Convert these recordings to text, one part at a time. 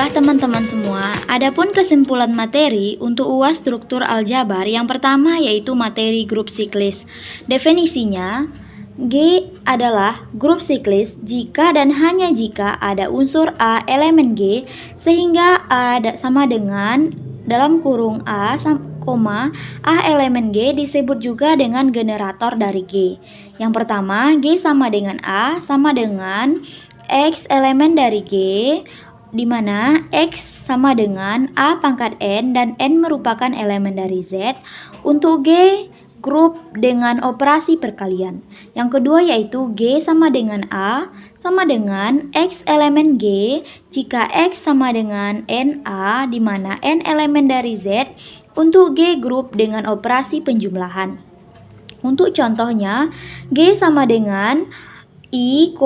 Baiklah teman-teman semua, adapun kesimpulan materi untuk UAS struktur aljabar yang pertama yaitu materi grup siklis. Definisinya, G adalah grup siklis jika dan hanya jika ada unsur A elemen G sehingga A sama dengan dalam kurung A, A elemen G disebut juga dengan generator dari G. Yang pertama, G sama dengan A sama dengan X elemen dari G, di mana X sama dengan A pangkat N dan N merupakan elemen dari Z. Untuk G, grup dengan operasi perkalian. Yang kedua yaitu G sama dengan A sama dengan X elemen G jika X sama dengan NA, di mana N elemen dari Z. Untuk G, grup dengan operasi penjumlahan. Untuk contohnya, G sama dengan I,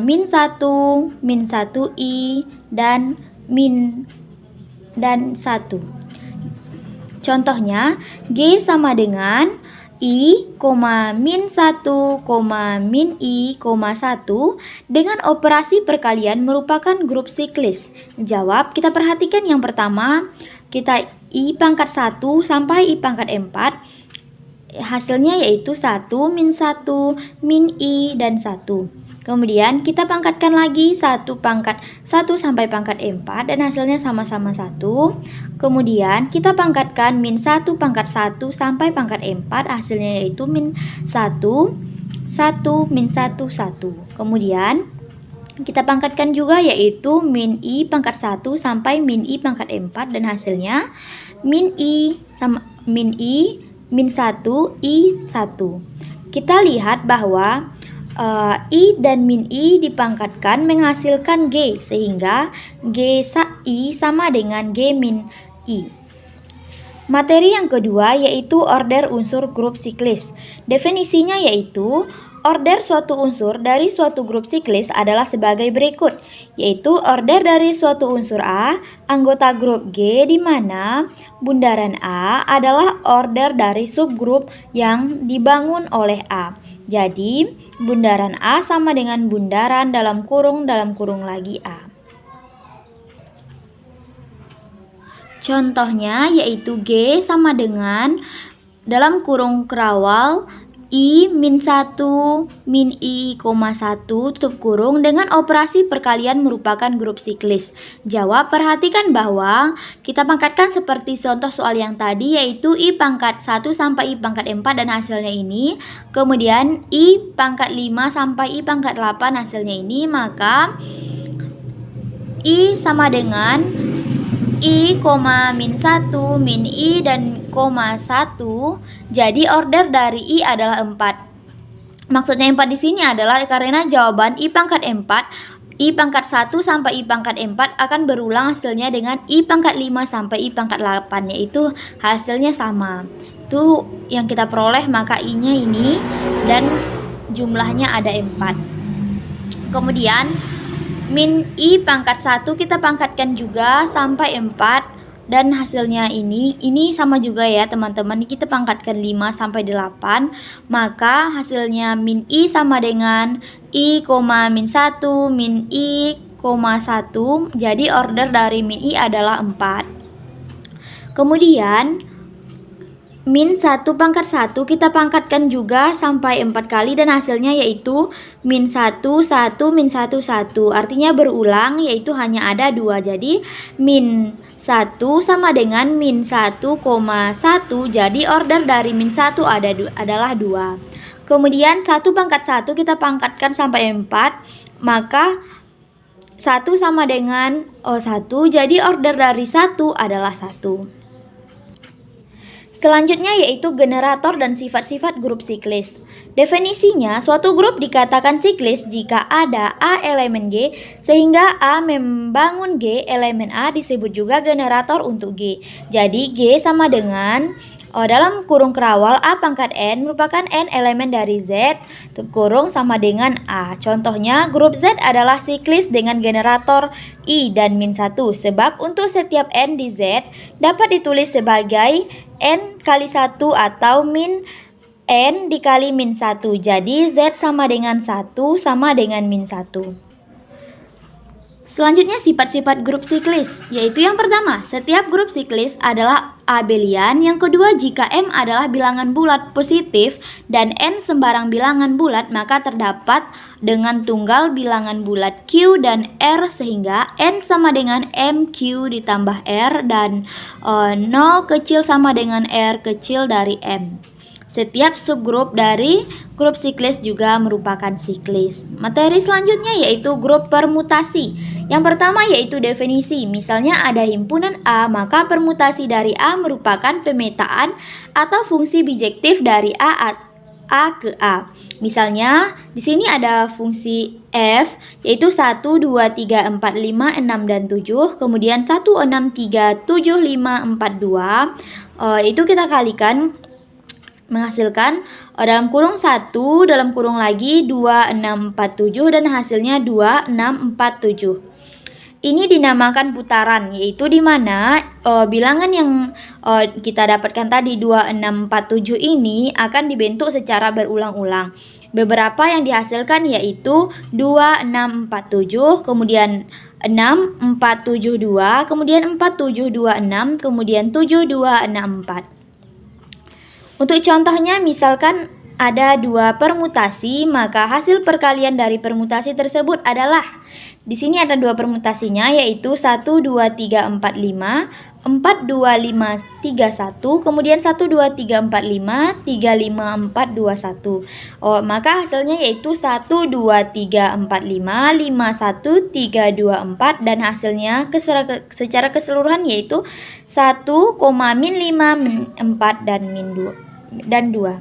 min 1, min 1I, dan min dan 1. Contohnya, G sama dengan I, min 1, min I, 1 dengan operasi perkalian merupakan grup siklis. Jawab, kita perhatikan yang pertama, kita I pangkat 1 sampai I pangkat 4. Hasilnya yaitu 1, min 1, min I, dan 1. Kemudian kita pangkatkan lagi 1 pangkat 1 sampai pangkat 4 dan hasilnya sama-sama 1. Kemudian kita pangkatkan min 1 pangkat 1 sampai pangkat 4, hasilnya yaitu min 1, 1, min 1, 1. Kemudian kita pangkatkan juga yaitu min I pangkat 1 sampai min I pangkat 4 dan hasilnya min I sama min I min 1, I 1. Kita lihat bahwa I dan min I dipangkatkan menghasilkan G, sehingga G I sama dengan G min I. Materi yang kedua yaitu order unsur grup siklis. Definisinya yaitu order suatu unsur dari suatu grup siklis adalah sebagai berikut, yaitu order dari suatu unsur A, anggota grup G, di mana bundaran A adalah order dari subgrup yang dibangun oleh A. Jadi, bundaran A sama dengan bundaran dalam kurung lagi A. Contohnya yaitu G sama dengan dalam kurung kerawal I min 1 min I, 1 tutup kurung dengan operasi perkalian merupakan grup siklis. Jawab, perhatikan bahwa kita pangkatkan seperti contoh soal yang tadi yaitu I pangkat 1 sampai I pangkat 4 dan hasilnya ini. Kemudian I pangkat 5 sampai I pangkat 8 hasilnya ini, maka I sama dengan I, min 1, min I, dan 1. Jadi order dari I adalah 4. Maksudnya 4 di sini adalah karena jawaban I pangkat 4, I pangkat 1 sampai I pangkat 4 akan berulang hasilnya dengan I pangkat 5 sampai I pangkat 8, yaitu hasilnya sama. Itu yang kita peroleh, maka I-nya ini dan jumlahnya ada 4. Kemudian min I pangkat 1 kita pangkatkan juga sampai 4 dan hasilnya ini sama juga ya teman-teman, kita pangkatkan 5 sampai 8, maka hasilnya min I sama dengan I, min 1, min I, 1. Jadi order dari min I adalah 4. Kemudian min 1 pangkat 1 kita pangkatkan juga sampai 4 kali dan hasilnya yaitu min 1, 1, min 1, 1. Artinya berulang, yaitu hanya ada 2. Jadi min 1 sama dengan min 1,1. Jadi order dari min 1 adalah 2. Kemudian 1 pangkat 1 kita pangkatkan sampai 4, maka 1 sama dengan 1. Jadi order dari 1 adalah 1. Selanjutnya yaitu generator dan sifat-sifat grup siklis. Definisinya, suatu grup dikatakan siklis jika ada A elemen G sehingga A membangun G elemen A disebut juga generator untuk G. Jadi G sama dengan dalam kurung kerawal A pangkat N merupakan N elemen dari Z, tutup kurung sama dengan A. Contohnya, grup Z adalah siklis dengan generator I dan min 1, sebab untuk setiap N di Z dapat ditulis sebagai N kali 1 atau min N dikali min 1. Jadi Z sama dengan 1 sama dengan min 1. Selanjutnya sifat-sifat grup siklis, yaitu yang pertama, setiap grup siklis adalah abelian. Yang kedua, jika M adalah bilangan bulat positif dan N sembarang bilangan bulat, maka terdapat dengan tunggal bilangan bulat Q dan R sehingga N sama dengan MQ ditambah R dan 0 kecil sama dengan R kecil dari M. Setiap subgrup dari grup siklis juga merupakan siklis. Materi selanjutnya yaitu grup permutasi. Yang pertama yaitu definisi. Misalnya ada himpunan A, maka permutasi dari A merupakan pemetaan atau fungsi bijektif dari A ke A. Misalnya di sini ada fungsi F yaitu 1, 2, 3, 4, 5, 6, dan 7. Kemudian 1, 6, 3, 7, 5, 4, 2. Itu kita kalikan menghasilkan dalam kurung 1, dalam kurung lagi 2, 6, 4, 7 dan hasilnya 2, 6, 4, 7. Ini dinamakan putaran, yaitu di mana bilangan yang kita dapatkan tadi 2, 6, 4, 7 ini akan dibentuk secara berulang-ulang. Beberapa yang dihasilkan yaitu 2, 6, 4, 7, kemudian 6, 4, 7, 2, kemudian 4, 7, 2, 6, kemudian 7, 2, 6, 4. Untuk contohnya, misalkan ada 2 permutasi, maka hasil perkalian dari permutasi tersebut adalah, di sini ada 2 permutasinya yaitu 1, 2, 3, 4, 5, 4, 2, 5, 3, 1, kemudian 1, 2, 3, 4, 5, 3, 5, 4, 2, 1. Maka hasilnya yaitu 1, 2, 3, 4, 5, 5, 1, 3, 2, 4 dan hasilnya secara keseluruhan yaitu 1, min 5, min 4 dan min 2 dan 2.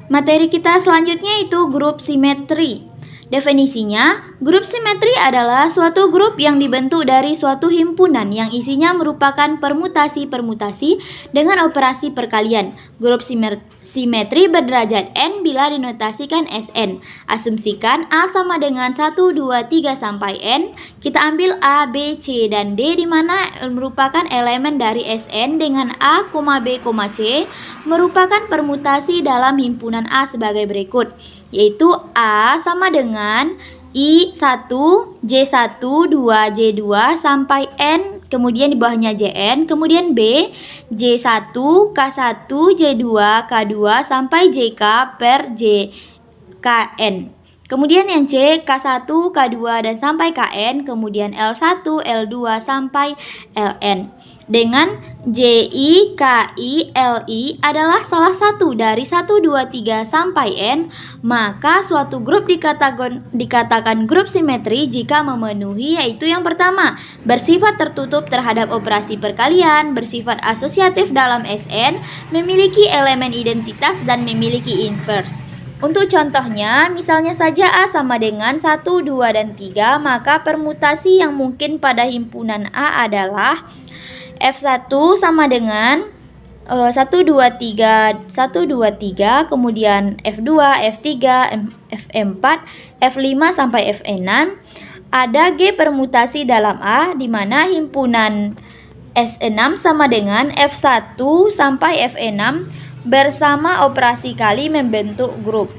Materi kita selanjutnya itu grup simetri. Definisinya, grup simetri adalah suatu grup yang dibentuk dari suatu himpunan yang isinya merupakan permutasi-permutasi dengan operasi perkalian. Grup simetri berderajat n bila dinotasikan Sn. Asumsikan A sama dengan 1, 2, 3 sampai n. Kita ambil A, B, C, dan D di mana merupakan elemen dari Sn dengan A, B, C merupakan permutasi dalam himpunan A sebagai berikut, yaitu A sama dengan I1, J1, 2, J2 sampai N, kemudian di bawahnya Jn, kemudian B, J1, K1, J2, K2 sampai JK per JKN. Kemudian yang C, K1, K2 dan sampai KN, kemudian L1, L2 sampai LN. Dengan JI, KI, LI adalah salah satu dari 1, 2, 3 sampai N, maka suatu grup dikatakan grup simetri jika memenuhi, yaitu yang pertama, bersifat tertutup terhadap operasi perkalian, bersifat asosiatif dalam Sn, memiliki elemen identitas dan memiliki inverse. Untuk contohnya, misalnya saja A sama dengan 1, 2, dan 3, maka permutasi yang mungkin pada himpunan A adalah F1 sama dengan 1, 2, 3, 1, 2, 3, kemudian F2, F3, F4, F5 sampai Fn. Ada G permutasi dalam A di mana himpunan S6 sama dengan F1 sampai Fn bersama operasi kali membentuk grup.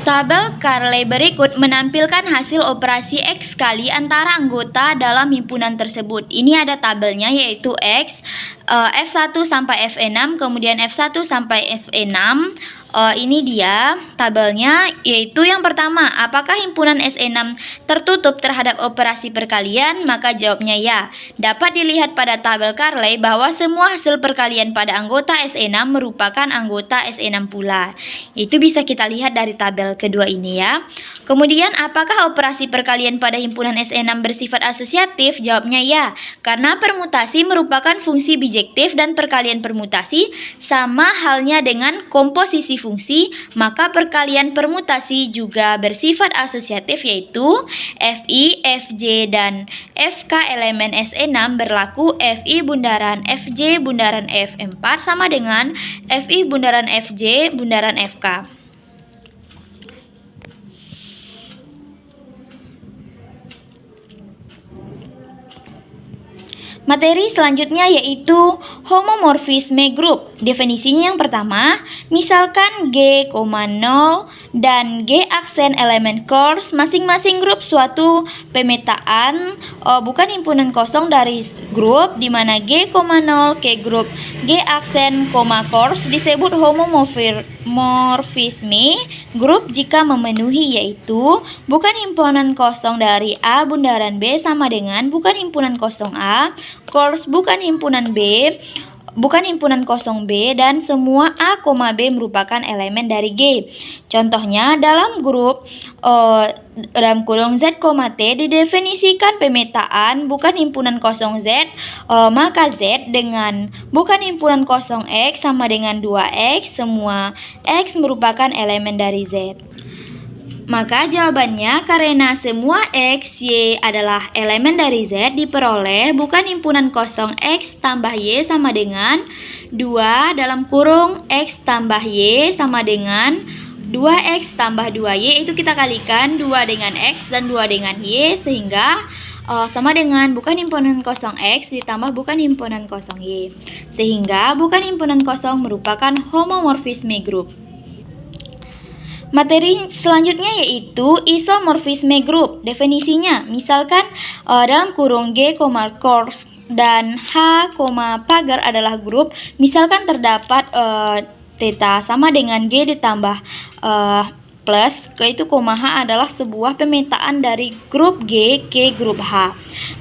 Tabel Carle berikut menampilkan hasil operasi X kali antara anggota dalam himpunan tersebut. Ini ada tabelnya yaitu X, F1 sampai F6, kemudian F1 sampai F6. Ini dia tabelnya, yaitu yang pertama, apakah himpunan SE6 tertutup terhadap operasi perkalian? Maka jawabnya ya. Dapat dilihat pada tabel Carle bahwa semua hasil perkalian pada anggota SE6 merupakan anggota SE6 pula. Itu bisa kita lihat dari tabel kedua ini ya. Kemudian apakah operasi perkalian pada himpunan SE6 bersifat asosiatif? Jawabnya ya. Karena permutasi merupakan fungsi bijektif dan perkalian permutasi sama halnya dengan komposisi fungsi, maka perkalian permutasi juga bersifat asosiatif, yaitu Fi, Fj, dan Fk elemen SE6 berlaku Fi bundaran Fj bundaran F4 sama dengan Fi bundaran Fj bundaran Fk. Materi selanjutnya yaitu homomorfisme grup. Definisinya yang pertama, misalkan G, 0 dan G aksen elemen course masing-masing grup suatu pemetaan bukan himpunan kosong dari grup di mana G, 0 ke grup G aksen, course disebut homomorfisme grup jika memenuhi, yaitu bukan himpunan kosong dari A bundaran B sama dengan bukan himpunan kosong A, course bukan himpunan B, bukan himpunan kosong B, dan semua A, B merupakan elemen dari G. Contohnya dalam grup dalam kurung Z, T didefinisikan pemetaan bukan himpunan kosong Z, maka Z dengan bukan himpunan kosong X sama dengan 2X, semua X merupakan elemen dari Z. Maka jawabannya karena semua X, Y adalah elemen dari Z diperoleh bukan himpunan kosong X tambah Y sama dengan 2 dalam kurung X tambah Y sama dengan 2X tambah 2Y, itu kita kalikan 2 dengan X dan 2 dengan Y sehingga sama dengan bukan himpunan kosong X ditambah bukan himpunan kosong Y, sehingga bukan himpunan kosong merupakan homomorfisme grup. Materi selanjutnya yaitu isomorfisme grup. Definisinya, misalkan dalam kurung G, course dan H, pagar adalah grup. Misalkan terdapat theta sama dengan G ditambah plus, yaitu H adalah sebuah pemetaan dari grup G ke grup H.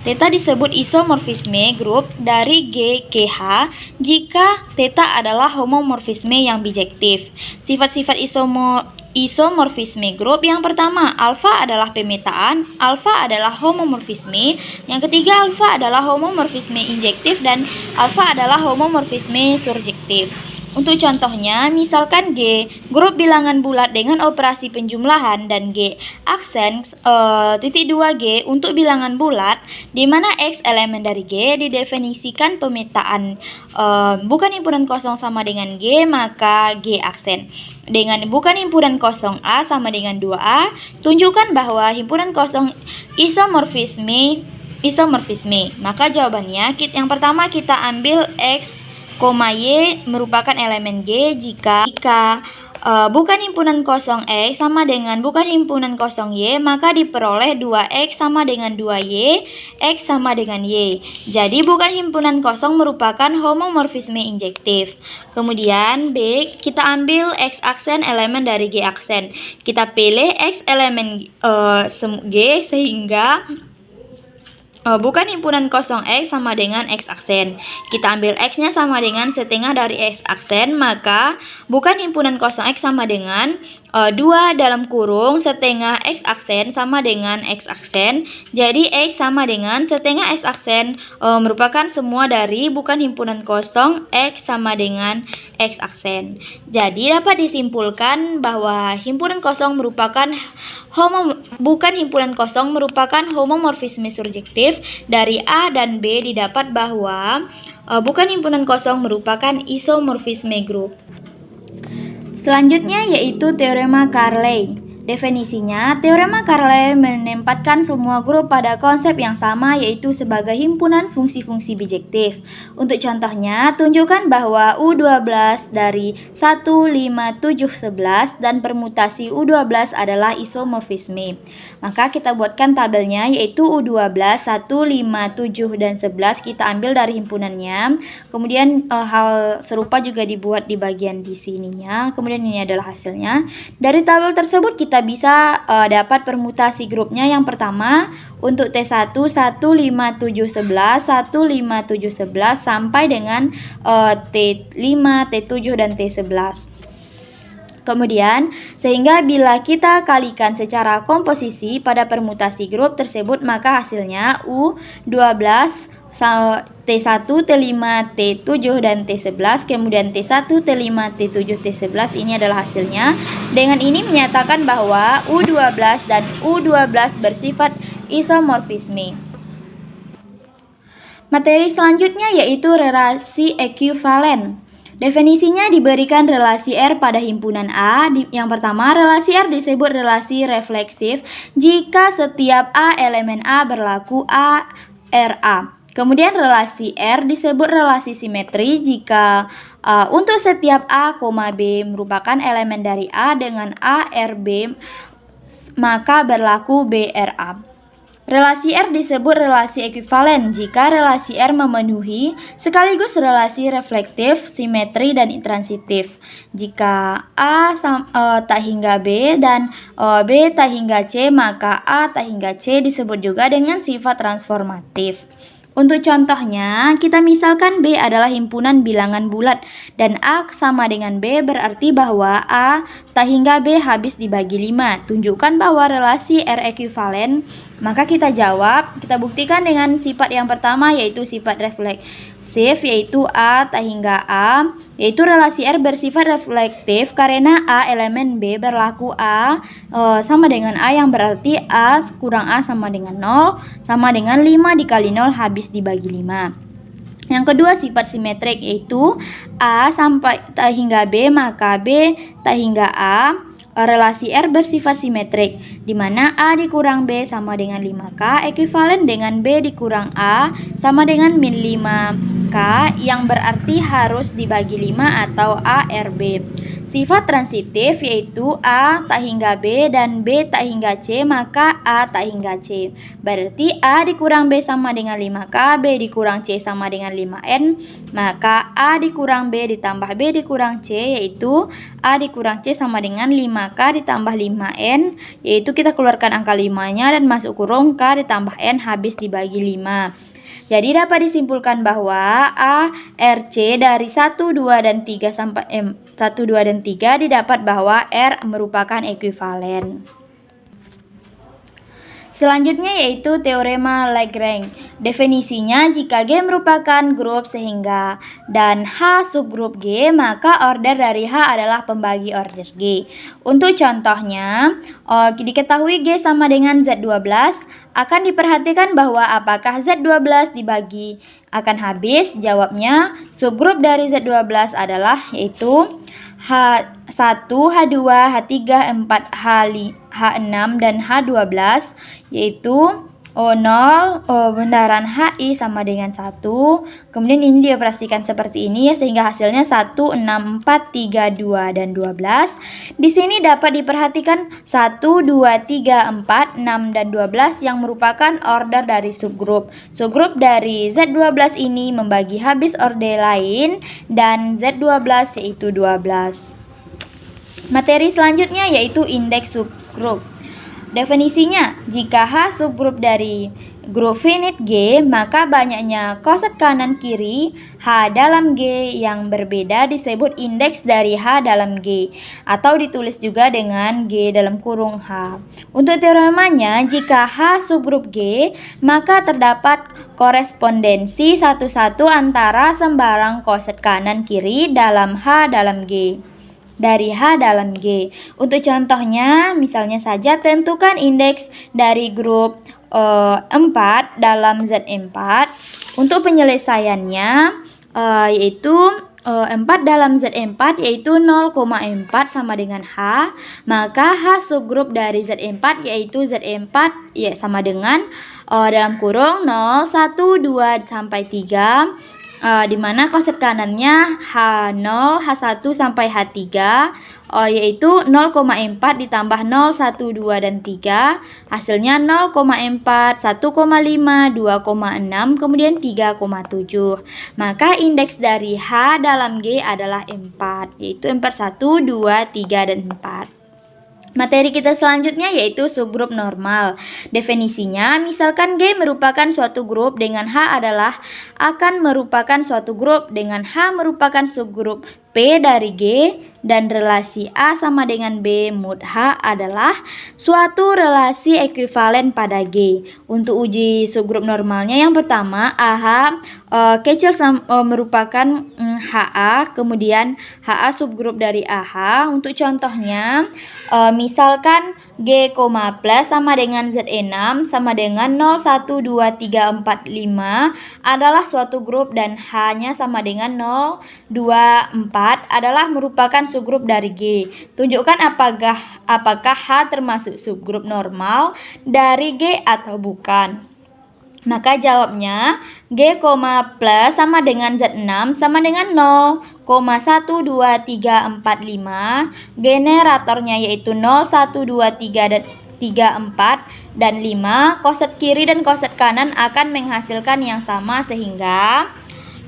Theta disebut isomorfisme grup dari G ke H jika theta adalah homomorfisme yang bijektif. Sifat-sifat isomorfisme grup yang pertama, alfa adalah pemetaan, alfa adalah homomorfisme. Yang ketiga, alfa adalah homomorfisme injektif dan alfa adalah homomorfisme surjektif. Untuk contohnya, misalkan G grup bilangan bulat dengan operasi penjumlahan dan G aksen titik 2G untuk bilangan bulat, di mana X elemen dari G didefinisikan pemetaan bukan himpunan kosong sama dengan G, maka G aksen dengan bukan himpunan kosong A sama dengan 2A, tunjukkan bahwa himpunan kosong isomorfisme. Maka jawabannya yang pertama kita ambil X, Y merupakan elemen G jika bukan himpunan kosong X sama dengan bukan himpunan kosong Y, maka diperoleh 2X sama dengan 2Y, X sama dengan Y. Jadi bukan himpunan kosong merupakan homomorfisme injektif. Kemudian B, kita ambil X aksen elemen dari G aksen. Kita pilih X elemen G sehingga bukan himpunan kosong X sama dengan X aksen. Kita ambil X-nya sama dengan setengah dari X aksen, maka bukan himpunan kosong X sama dengan 2 dalam kurung setengah X aksen sama dengan X aksen. Jadi X sama dengan setengah X aksen merupakan semua dari bukan himpunan kosong X sama dengan X aksen. Jadi dapat disimpulkan bahwa himpunan kosong merupakan bukan himpunan kosong merupakan homomorfisme surjektif. Dari A dan B didapat bahwa bukan himpunan kosong merupakan isomorfisme grup. Selanjutnya yaitu teorema Carley. Definisinya, teorema Carley menempatkan semua grup pada konsep yang sama, yaitu sebagai himpunan fungsi-fungsi bijektif. Untuk contohnya, tunjukkan bahwa U12 dari 1, 5, 7, 11 dan permutasi U12 adalah isomorfisme. Maka kita buatkan tabelnya, yaitu U12, 1, 5, 7, dan 11 kita ambil dari himpunannya. Kemudian hal serupa juga dibuat di bagian di sininya. Kemudian ini adalah hasilnya. Dari tabel tersebut kita bisa dapat permutasi grupnya. Yang pertama untuk T1 1, 5, 7, 11 1, 5, 7, 11 sampai dengan T5, T7 dan T11. Kemudian sehingga bila kita kalikan secara komposisi pada permutasi grup tersebut, maka hasilnya U12 T1, T5, T7, dan T11, kemudian T1, T5, T7, T11, ini adalah hasilnya. Dengan ini menyatakan bahwa U12 dan U12 bersifat isomorfisme. Materi selanjutnya yaitu relasi ekuivalen. Definisinya diberikan relasi R pada himpunan A. Yang pertama, relasi R disebut relasi refleksif jika setiap A elemen A berlaku A RA. Kemudian relasi R disebut relasi simetri jika untuk setiap A, B merupakan elemen dari A dengan A, R, B, maka berlaku BRA. Relasi R disebut relasi ekuivalen jika relasi R memenuhi sekaligus relasi reflektif, simetri, dan intransitif. Jika A tak hingga B dan B tak hingga C, maka A tak hingga C disebut juga dengan sifat transformatif. Untuk contohnya, kita misalkan B adalah himpunan bilangan bulat dan A sama dengan B, berarti bahwa A tak hingga B habis dibagi 5. Tunjukkan bahwa relasi R ekuivalen, maka kita buktikan dengan sifat yang pertama yaitu sifat refleksif, yaitu A tak hingga A, yaitu relasi R bersifat reflektif karena A elemen B berlaku A sama dengan A, yang berarti A kurang A sama dengan 0, sama dengan 5 dikali 0 habis dibagi 5. Yang kedua sifat simetrik, yaitu A sampai tak hingga B maka B tak hingga A. Relasi R bersifat simetrik, di mana A dikurang B sama dengan 5K ekuivalen dengan B dikurang A sama dengan min 5K, yang berarti harus dibagi 5 atau ARB. Sifat transitif yaitu A tak hingga B dan B tak hingga C, maka A tak hingga C. Berarti A dikurang B sama dengan 5K, B dikurang C sama dengan 5N, maka A dikurang B ditambah B dikurang C, yaitu A dikurang C sama dengan 5K ditambah 5N, yaitu kita keluarkan angka 5-nya dan masuk kurung K ditambah N habis dibagi 5. Jadi dapat disimpulkan bahwa A, R, C dari 1, 2, dan 3 sampai 1, 2, dan 3 didapat bahwa R merupakan ekuivalen. Selanjutnya yaitu teorema Lagrange. Definisinya, jika G merupakan grup sehingga dan H subgrup G, maka order dari H adalah pembagi order G. Untuk contohnya, diketahui G sama dengan Z12, akan diperhatikan bahwa apakah Z12 dibagi akan habis. Jawabnya, subgrup dari Z12 adalah yaitu H1, H2, H3, H4, H6, dan H12, yaitu O0 bundaran HI sama dengan 1. Kemudian ini dioperasikan seperti ini ya, sehingga hasilnya 1, 6, 4, 3, 2, dan 12. Di sini dapat diperhatikan 1, 2, 3, 4, 6, dan 12 yang merupakan order dari subgrup. Subgrup dari Z12 ini membagi habis order lain dan Z12 yaitu 12. Materi selanjutnya yaitu indeks subgrup. Definisinya, jika H subgrup dari grup finite G, maka banyaknya koset kanan kiri H dalam G yang berbeda disebut indeks dari H dalam G, atau ditulis juga dengan G dalam kurung H. Untuk teoremanya, jika H subgrup G, maka terdapat korespondensi satu-satu antara sembarang koset kanan kiri dalam H dalam G. Dari H dalam G. Untuk contohnya, misalnya saja tentukan indeks dari grup 4 dalam Z4. Untuk penyelesaiannya yaitu 4 dalam Z4 yaitu 0,4 sama dengan H, maka H subgrup dari Z4 yaitu Z4 ya sama dengan dalam kurung 0, 1, 2 sampai 3. Di mana koset kanannya H0, H1 sampai H3, yaitu 0,4 ditambah 0, 1, 2, dan 3, hasilnya 0,4, 1,5, 2,6, kemudian 3,7. Maka indeks dari H dalam G adalah 4, yaitu 4, 1, 2, 3, dan 4. Materi kita selanjutnya yaitu subgrup normal. Definisinya, misalkan G merupakan suatu grup dengan H adalah akan merupakan suatu grup dengan H merupakan subgrup P dari G, dan relasi A sama dengan B mod H adalah suatu relasi ekuivalen pada G. Untuk uji subgrup normalnya, yang pertama AH kecil merupakan HA, kemudian HA subgrup dari AH. Untuk contohnya, misalkan G, plus sama dengan ZE6 sama dengan 0, 1, 2, 3, 4, 5 adalah suatu grup dan H-nya sama dengan 0, 2, 4 adalah merupakan subgrup dari G. Tunjukkan apakah H termasuk subgrup normal dari G atau bukan. Maka jawabnya G, plus sama dengan Z6 sama dengan 0,12345. Generatornya yaitu 0, 1, 2, 3, dan 3, 4, dan 5. Koset kiri dan koset kanan akan menghasilkan yang sama sehingga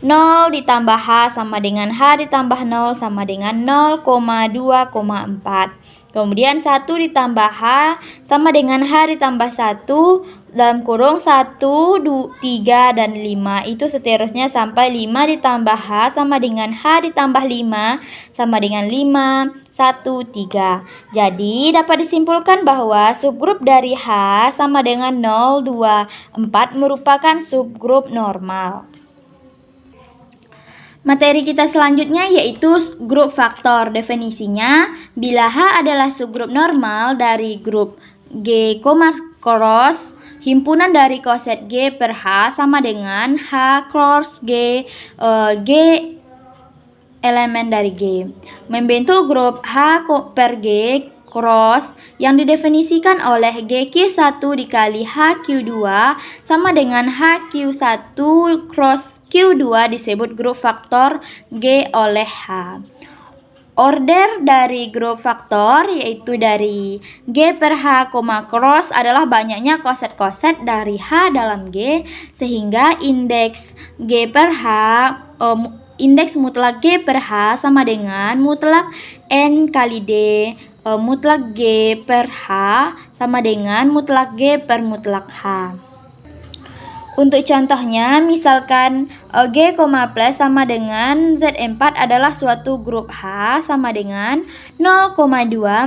0 ditambah H sama dengan H ditambah 0 sama dengan 0,2,4. Kemudian 1 ditambah H sama dengan H ditambah 1 dalam kurung 1, 2, 3, dan 5. Itu seterusnya sampai 5 ditambah H sama dengan H ditambah 5 sama dengan 5, 1, 3. Jadi dapat disimpulkan bahwa subgrup dari H sama dengan 0, 2, 4 merupakan subgrup normal. Materi kita selanjutnya yaitu grup faktor. Definisinya, bila H adalah subgrup normal dari grup G, cross, himpunan dari koset G per H sama dengan H cross G, G elemen dari G. Membentuk grup H per G cross yang didefinisikan oleh GQ1 dikali HQ2 sama dengan HQ1 cross Q2 disebut grup faktor G oleh H. Order dari grup faktor yaitu dari G per H, cross adalah banyaknya koset-koset dari H dalam G sehingga indeks G per H indeks mutlak G per H sama dengan mutlak N kali D mutlak G per H sama dengan mutlak G per mutlak H. Untuk contohnya, misalkan G, plus sama dengan Z4 adalah suatu grup H sama dengan 0,2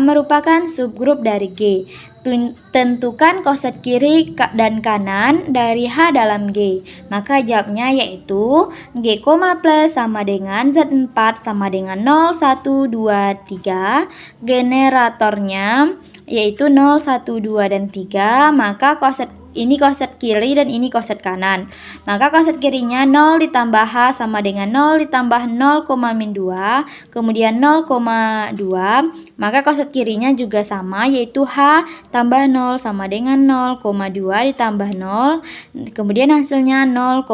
merupakan subgrup dari G. Tentukan koset kiri dan kanan dari H dalam G. Maka jawabnya yaitu G, plus sama dengan Z4 sama dengan 0, 1, 2, 3. Generatornya yaitu 0, 1, 2, dan 3. Maka ini koset kiri dan ini koset kanan. Maka koset kirinya 0 ditambah H sama dengan 0 ditambah 0,-2, kemudian 0,2. Maka koset kirinya juga sama yaitu H tambah 0 sama dengan 0,2 ditambah 0. Kemudian hasilnya 0,2.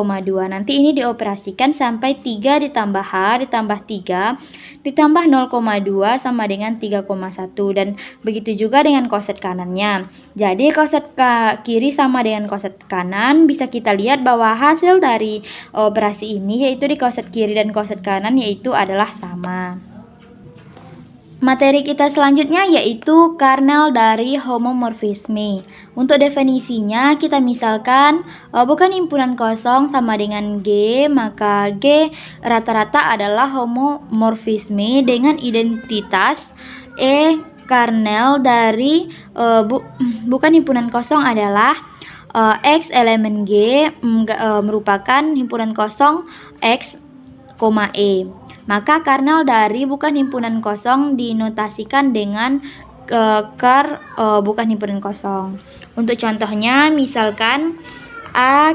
Nanti ini dioperasikan sampai 3 ditambah H ditambah 3 ditambah 0,2 sama dengan 3,1. Dan begitu juga dengan koset kanannya. Jadi koset kiri sama dengan koset kanan, bisa kita lihat bahwa hasil dari operasi ini yaitu di koset kiri dan koset kanan yaitu adalah sama. Materi kita selanjutnya yaitu kernel dari homomorfisme. Untuk definisinya kita misalkan bukan himpunan kosong sama dengan G, maka G rata-rata adalah homomorfisme dengan identitas kernel dari bukan himpunan kosong adalah X elemen G merupakan himpunan kosong X, E. Maka kernel dari bukan himpunan kosong dinotasikan dengan bukan himpunan kosong. Untuk contohnya misalkan A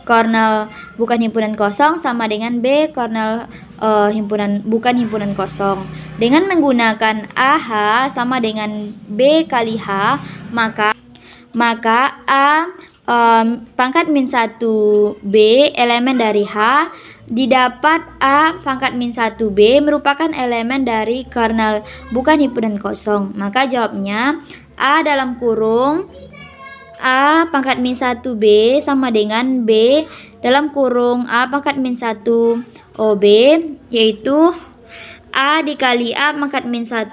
kernel bukan himpunan kosong sama dengan B kernel bukan himpunan kosong. Dengan menggunakan AH sama dengan B kali H, maka A pangkat min 1 B elemen dari H didapat A pangkat min 1 B merupakan elemen dari kernel bukan himpunan kosong. Maka jawabnya A dalam kurung A pangkat min 1 B sama dengan B dalam kurung A pangkat min 1 OB, yaitu A dikali A pangkat min 1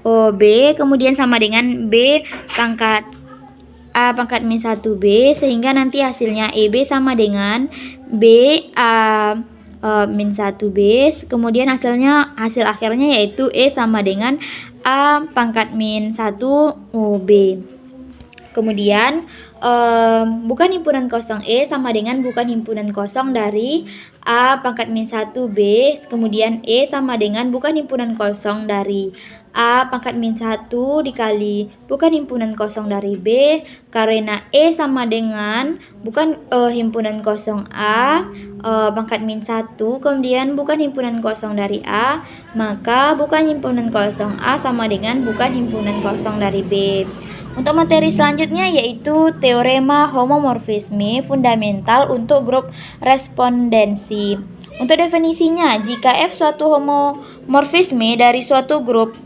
OB kemudian sama dengan B pangkat A pangkat min 1B, sehingga nanti hasilnya EB sama dengan B A min 1B, kemudian hasil akhirnya yaitu E sama dengan A pangkat min 1 OB. Kemudian bukan himpunan kosong E sama dengan bukan himpunan kosong dari A pangkat min 1B, kemudian E sama dengan bukan himpunan kosong dari A pangkat min 1 dikali bukan himpunan kosong dari B, karena E sama dengan bukan himpunan kosong A pangkat min 1, kemudian bukan himpunan kosong dari A, maka bukan himpunan kosong A sama dengan bukan himpunan kosong dari B. Untuk materi selanjutnya yaitu teorema homomorfisme fundamental untuk grup respondensi. Untuk definisinya, jika F suatu homomorfisme dari suatu grup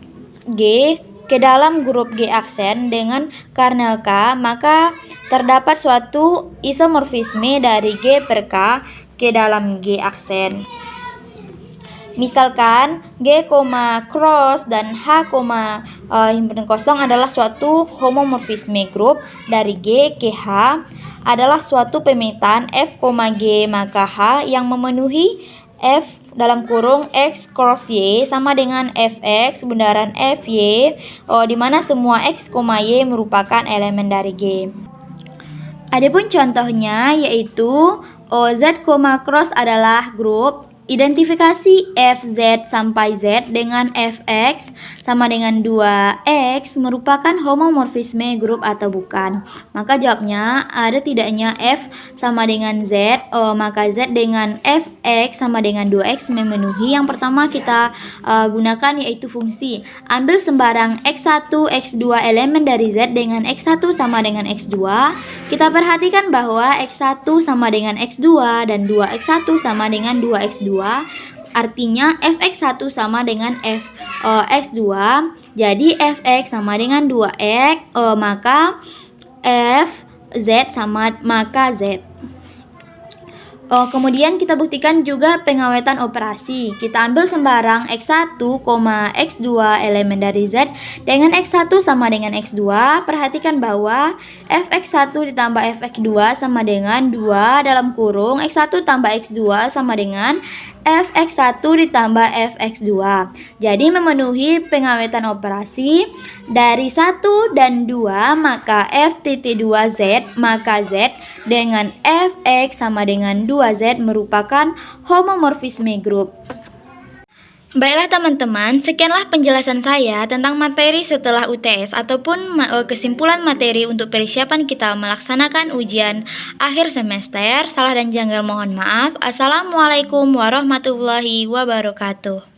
G ke dalam grup G aksen dengan kernel K, maka terdapat suatu isomorfisme dari G per K ke dalam G aksen. Misalkan G, cross dan H, himpunan kosong adalah suatu homomorfisme grup dari G ke H adalah suatu pemetaan F, G, maka H yang memenuhi F dalam kurung X cross Y sama dengan Fx bundaran Fy, di mana semua X, Y merupakan elemen dari G. Adapun contohnya yaitu Z, cross adalah grup identifikasi Fz sampai Z dengan Fx sama dengan 2x merupakan homomorfisme grup atau bukan? Maka jawabnya ada tidaknya F sama dengan Z, maka Z dengan Fx sama dengan 2x memenuhi. Yang pertama kita gunakan yaitu fungsi. Ambil sembarang x1, x2 elemen dari Z dengan x1 sama dengan x2. Kita perhatikan bahwa x1 sama dengan x2 dan 2x1 sama dengan 2x2. Artinya Fx1 sama dengan Fx2. Jadi Fx sama dengan 2x, maka Fz sama maka Z. Kemudian kita buktikan juga pengawetan operasi. Kita ambil sembarang x1, x2 elemen dari Z dengan x1 sama dengan x2. Perhatikan bahwa fx1 ditambah fx2 sama dengan 2 dalam kurung x1 tambah x2 sama dengan fx1 ditambah fx2. Jadi memenuhi pengawetan operasi dari 1 dan 2, maka f(2z) maka Z dengan fx sama dengan 2z merupakan homomorfisme grup. Baiklah teman-teman, sekianlah penjelasan saya tentang materi setelah UTS ataupun kesimpulan materi untuk persiapan kita melaksanakan ujian akhir semester. Salah dan janggal mohon maaf. Assalamualaikum warahmatullahi wabarakatuh.